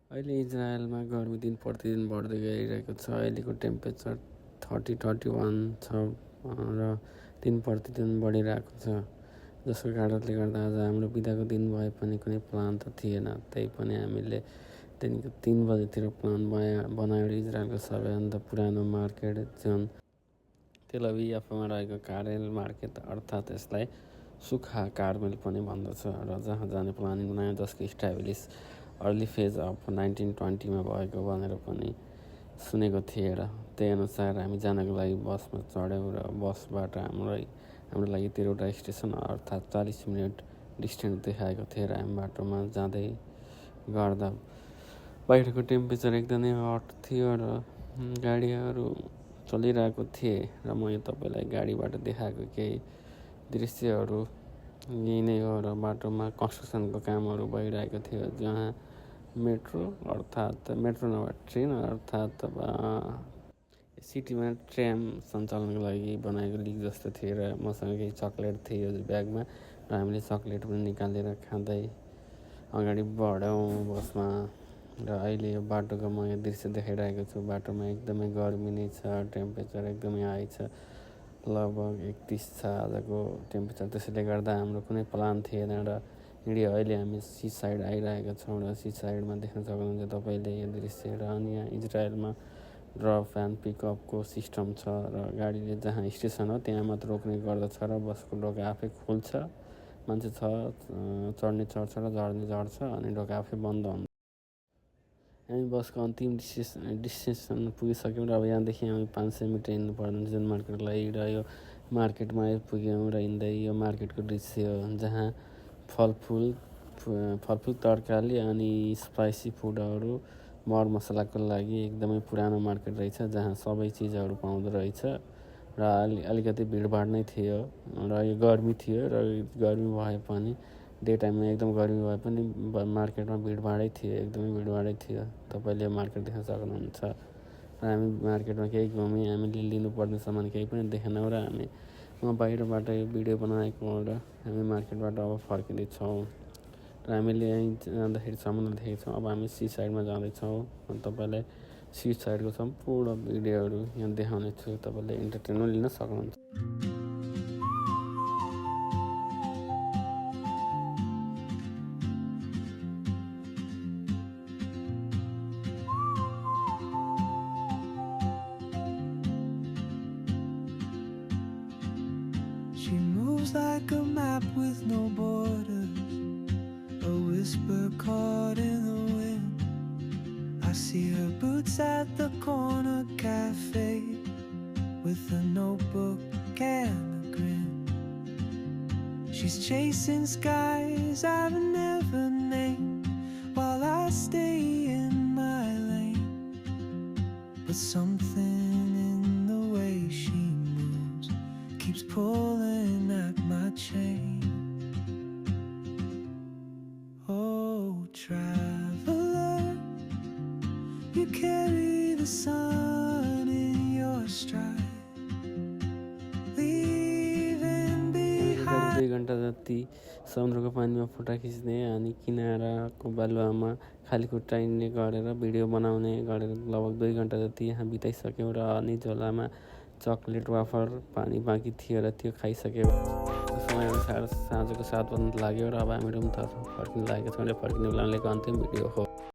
अहिले इजरायलमा गर्मी दिन प्रतिदिन बढ्दै गइरहेको छ। अहिलेको टेम्परेचर 31 छ र दिन प्रतिदिन बढिरहेको छ, जसको कारणले गर्दा आज हाम्रो बिदाको दिन भए पनि कुनै प्लान त थिएन। पनि हामीले त्यहाँदेखिको 3 बजेतिर प्लान बनायो। इजरायलको सबैभन्दा पुरानो मार्केट जुन तेल अभिभमा रहेको कार्मेल मार्केट, अर्थात् यसलाई सुक्खा कार्मेल पनि भन्दछ, र जहाँ जाने प्लानिङ बनायो, जसको इस्टाब्लिस अर्ली फेज अफ 1920 भएको भनेर पनि सुनेको थिएँ। र त्यही अनुसार हामी जानको लागि बसमा चढ्यौँ र बसबाट हाम्रो लागि 13वटा स्टेसन अर्थात् 40 मिनट डिस्टेन्स देखाएको थियो। र हामी बाटोमा जाँदै गर्दा बाहिरको टेम्परेचर एकदमै हट थियो र गाडीहरू चलिरहेको थिए। र म यो तपाईँलाई गाडीबाट देखाएको केही दृश्यहरू यही नै हो। र बाटोमा कन्स्ट्रक्सनको कामहरू भइरहेको थियो, जहाँ मेट्रो नभए ट्रेन अर्थात् सिटीमा ट्राम सञ्चालनको लागि बनाएको लिक जस्तो थियो। र मसँग केही चक्लेट थियो ब्यागमा, र हामीले चक्लेट पनि निकालेर खाँदै अगाडि बढ्यौँ बसमा। र अहिले यो बाटोको म यो दृश्य देखाइरहेको छु। बाटोमा एकदमै गर्मी नै छ, टेम्परेचर एकदमै हाई छ, लगभग 31 छ आजको टेम्परेचर। त्यसैले गर्दा हाम्रो कुनै प्लान थिएन। र अहिले हामी सी साइड आइरहेका छौँ। र सी साइडमा देख्न सक्नुहुन्छ तपाईँले यो दृश्य। र अनि यहाँ इजरायलमा ड्रप एन्ड पिकअपको सिस्टम छ। र गाडीले जहाँ स्टेसन हो त्यहाँ मात्र रोक्ने गर्दछ, र बसको ढोका आफै खुल्छ। मान्छे चढ्ने चढ्छ र झर्ने झर्छ, अनि ढोका आफै बन्द हुन्छ। हामी बसको अन्तिम डेस्टिनेसन पुगिसक्यौँ। र अब यहाँदेखि हामी 500 मिटर हिँड्नु पर्दैन जुन मार्केटको लागि। र यो मार्केटमा आइपुग्यौँ। र हिँड्दै यो मार्केटको दृश्य हो, जहाँ फलफुल तरकारी अनि स्पाइसी फुडहरू, मरमसलाको लागि एकदमै पुरानो मार्केट रहेछ, जहाँ सबै चिजहरू पाउँदो रहेछ। र अलिकति भिडभाड नै थियो। र यो गर्मी थियो, र गर्मी भए पनि डे टाइममा एकदम गर्मी भए पनि मार्केटमा भिडभाडै थियो, एकदमै भिडभाडै थियो। तपाईँले यो मार्केट देख्न सक्नुहुन्छ। र हामी मार्केटमा केही घुम्यौँ, हामीले लिनुपर्ने सामान केही पनि देखेनौँ। र म बाहिरबाट यो भिडियो बनाएको हो। र हामी मार्केटबाट अब फर्किँदैछौँ। र हामीले यहीँ जाँदाखेरि समुद्र देखेको छौँ। अब हामी सी साइडमा जाँदैछौँ। तपाईँलाई सी साइडको सम्पूर्ण भिडियोहरू यहाँ देखाउने छु, तपाईँले इन्टरटेनमेन्ट लिन सक्नुहुन्छ। She moves like a map with no borders, a whisper caught in the wind. I see her boots at the corner cafe with a notebook and a grin. She's chasing skies I've never named while I stay in my lane. But something in the way she moves keeps pulling at my chain. Oh, traveler, you carry the sun in your stride, leaving behind. 2 घन्टा जति समुद्रको पानीमा फोटा खिच्ने अनि किनाराको बालुवामा खाली खुट्टा हिँड्ने गरेर भिडियो बनाउने गरेर लगभग 2 घन्टा जति यहाँ बिताइसक्यौँ। र अनि झोलामा चक्लेट वाफर पानी बाँकी थियो, र त्यो खाइसक्यो। समयअनुसार साँझको 7 बज्न लाग्यो। र अब हामी रुमतर्फ फर्किन लागेका छौँ। र फर्किने बेलामा अन्तिम भिडियो हो।